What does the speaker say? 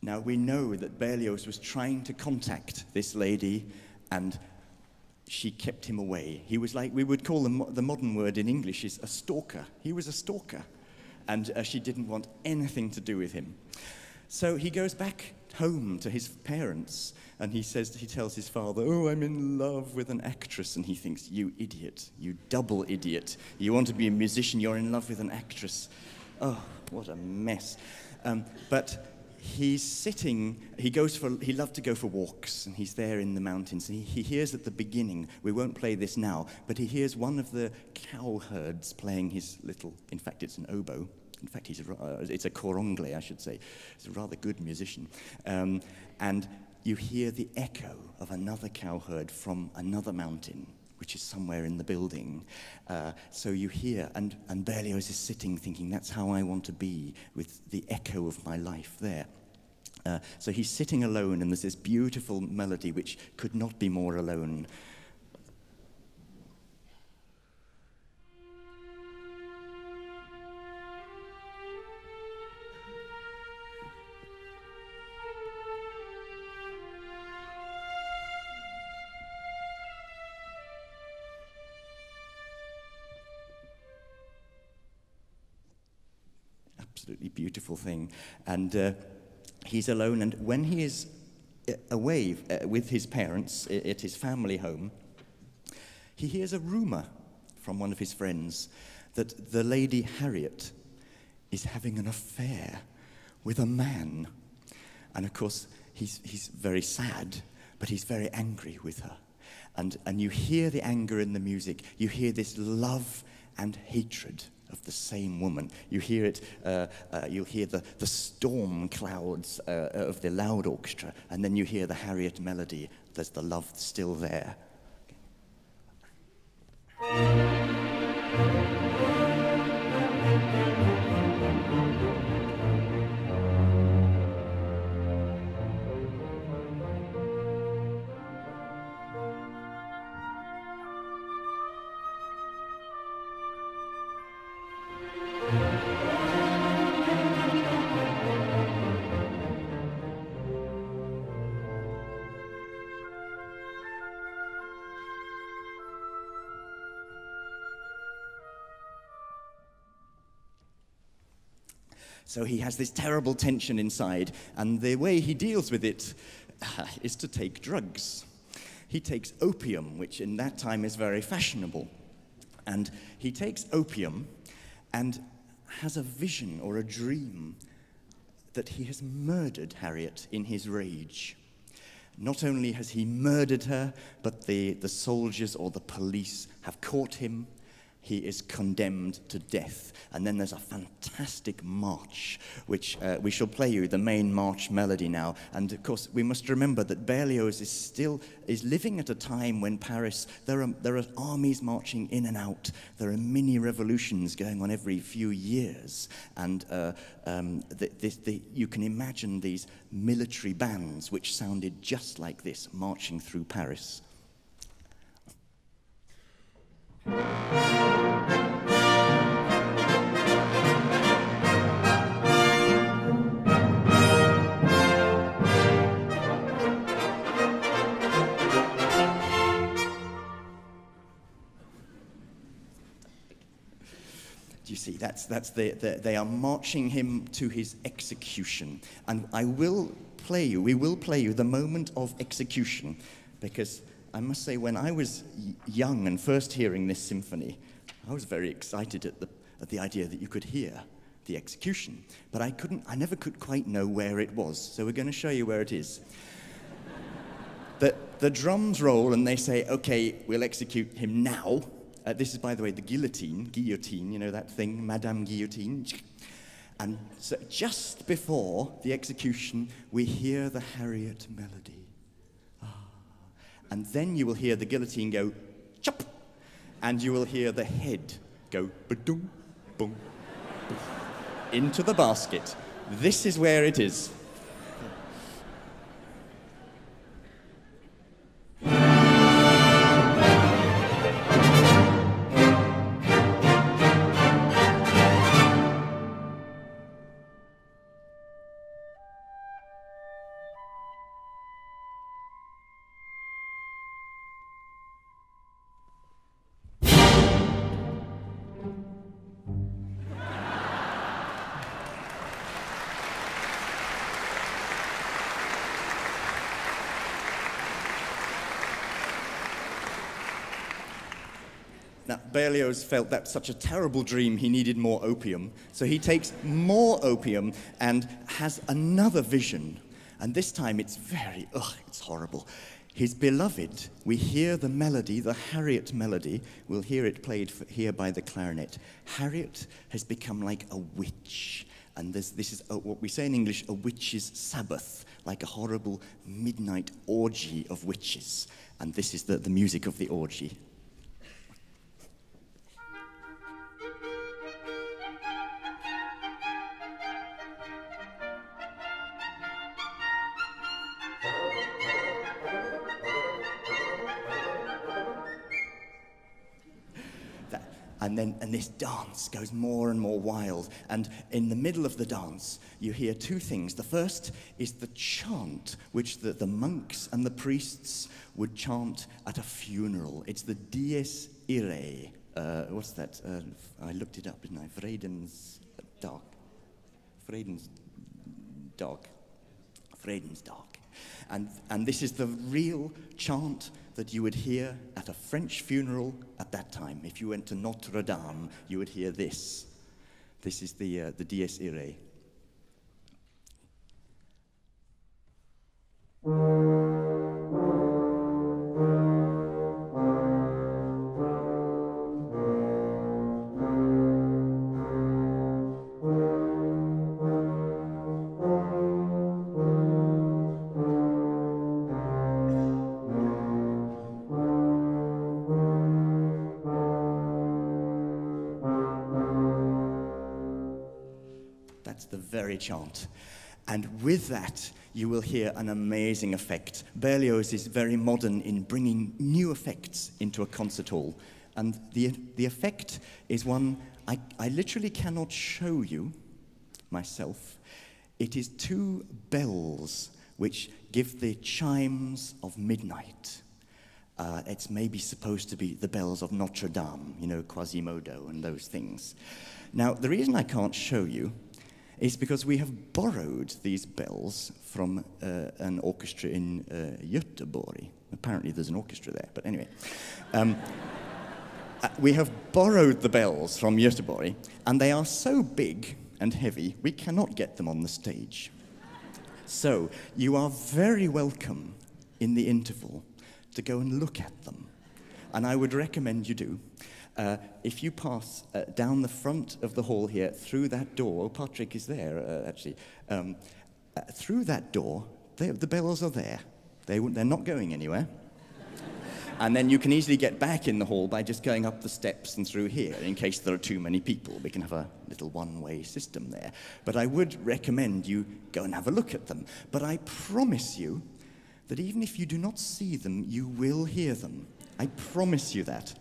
Now, we know that Berlioz was trying to contact this lady, and she kept him away. He was like, we would call the modern word in English is a stalker. He was a stalker, and she didn't want anything to do with him. So he goes back home to his parents, and he tells his father, "Oh, I'm in love with an actress." And he thinks, "You idiot, you double idiot. You want to be a musician, you're in love with an actress." Oh, what a mess. But he's sitting, he loved to go for walks, and he's there in the mountains, and he hears at the beginning, we won't play this now, but he hears one of the cowherds playing his little, in fact it's an oboe, in fact it's a cor anglais, I should say. He's a rather good musician. And you hear the echo of another cowherd from another mountain, which is somewhere in the building. So you hear, and Berlioz is sitting thinking, that's how I want to be, with the echo of my life there. So he's sitting alone, and there's this beautiful melody which could not be more alone. Absolutely beautiful thing. And he's alone, and when he is away with his parents at his family home, he hears a rumor from one of his friends that the lady Harriet is having an affair with a man. And of course, he's very sad, but he's very angry with her. And you hear the anger in the music. You hear this love and hatred of the same woman. You hear it, you'll hear the storm clouds of the loud orchestra, and then you hear the Harriet melody. There's the love still there. So he has this terrible tension inside, and the way he deals with it is to take drugs. He takes opium, which in that time is very fashionable. And he takes opium and has a vision or a dream that he has murdered Harriet in his rage. Not only has he murdered her, but the soldiers or the police have caught him. He is condemned to death. And then there's a fantastic march, which we shall play you, the main march melody now. And of course, we must remember that Berlioz is living at a time when Paris, there are armies marching in and out. There are mini revolutions going on every few years. And you can imagine these military bands, which sounded just like this, marching through Paris. You see, they are marching him to his execution. And we will play you the moment of execution, because I must say, when I was young and first hearing this symphony, I was very excited at the idea that you could hear the execution. But I never could quite know where it was. So we're going to show you where it is. The drums roll and they say, okay, we'll execute him now. This is, by the way, the guillotine, you know that thing, Madame Guillotine. And so just before the execution, we hear the Harriet melody. And then you will hear the guillotine go, chop, and you will hear the head go, ba-dum, boom, boom, into the basket. This is where it is. Now, Berlioz felt that's such a terrible dream, he needed more opium. So he takes more opium and has another vision. And this time it's it's horrible. His beloved, we hear the melody, the Harriet melody, we'll hear it played here by the clarinet. Harriet has become like a witch. And this is what we say in English, a witch's Sabbath, like a horrible midnight orgy of witches. And this is the music of the orgy. And this dance goes more and more wild. And in the middle of the dance, you hear two things. The first is the chant, which the monks and the priests would chant at a funeral. It's the Dies Irae. What's that? I looked it up, didn't I? Vredensdag. Vredensdag. And this is the real chant that you would hear at a French funeral at that time. If you went to Notre Dame, you would hear this. This is the Dies Irae. That's the very chant. And with that, you will hear an amazing effect. Berlioz is very modern in bringing new effects into a concert hall. And the effect is one I literally cannot show you myself. It is two bells which give the chimes of midnight. It's maybe supposed to be the bells of Notre Dame, you know, Quasimodo and those things. Now, the reason I can't show you is because we have borrowed these bells from an orchestra in Göteborg. Apparently there's an orchestra there, but anyway. We have borrowed the bells from Göteborg, and they are so big and heavy, we cannot get them on the stage. So you are very welcome in the interval to go and look at them. And I would recommend you do. If you pass down the front of the hall here, through that door, oh, Patrick is there, actually. Through that door, the bells are there. They're not going anywhere. And then you can easily get back in the hall by just going up the steps and through here, in case there are too many people. We can have a little one-way system there. But I would recommend you go and have a look at them. But I promise you that even if you do not see them, you will hear them. I promise you that.